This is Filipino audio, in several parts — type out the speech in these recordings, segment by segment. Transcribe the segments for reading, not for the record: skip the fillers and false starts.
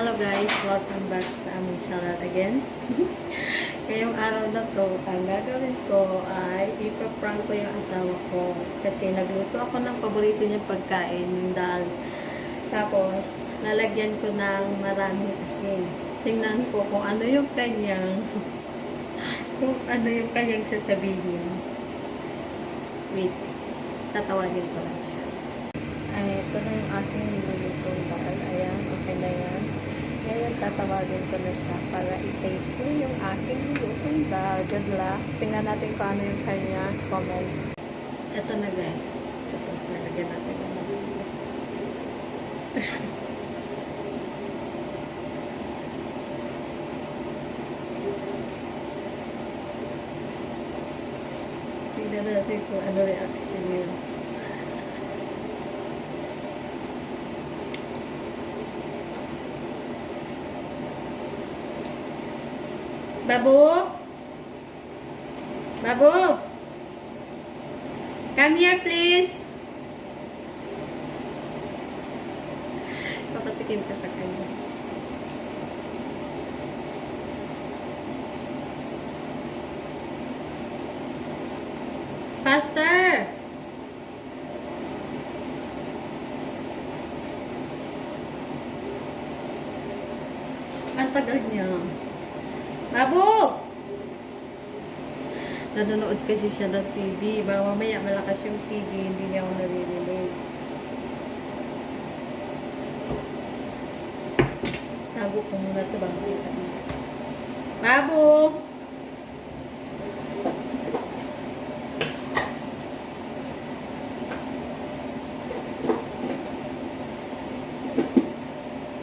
Hello guys, welcome back sa aming channel again. Ngayong araw na to, ang gagawin ko ay ipaprank ko yung asawa ko kasi nagluto ako ng paborito niyang pagkain, yung dal. Tapos, lalagyan ko ng maraming asin. Tingnan ko kung ano yung kanyang sasabihin. Wait, tatawagin ko lang siya. Ay, ito na yung aking nilulutong dal. Ayan, okay na yan. Ngayon, tatawagin ko na siya para i-taste niya yung aking nilutong dal. Good luck. Tingnan natin kung ano yung kanya comment. Ito na guys. Tapos nalagyan natin yung mabilis. Tingnan natin kung ano reaction niya. Babu? Babu? Come here, please. Papatikin ka sa kanya. Faster! Ang tagal niya. Babu! Nanonood kasi siya ng TV. Baka mamaya malakas yung TV, hindi niya ako naririnig. Tago ko muna ito bang kita niya. Babu!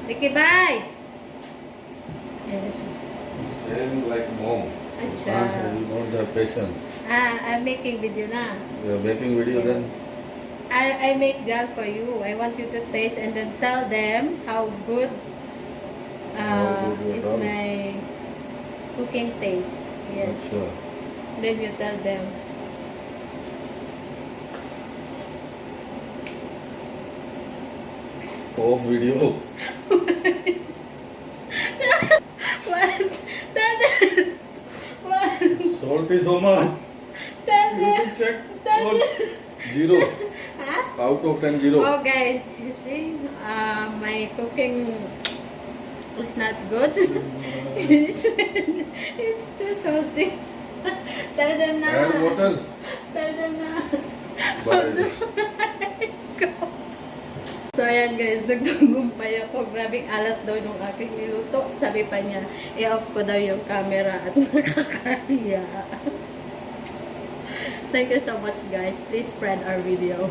Ricky, bye! Yes. Same like mom. You don't have patience. I'm making video na. You are making video then. I make dal for you. I want you to taste and then tell them how good How good your is dal? my cooking taste. Yes. Sure. Then you tell them. Off video. What? Tell them. What? Salty so much. Tell You them. can check. Tell What? them. 0. Huh? Out of 10, 0. Oh guys, you see, my cooking is not good. It's too salty. Tell them na. Add water. Tell them na. Bye. So ayan guys, nagtagumpay ako. Grabing alat daw nung aking niluto. Sabi pa niya, i-off ko daw yung camera at nakakaya. Thank you so much guys. Please spread our video.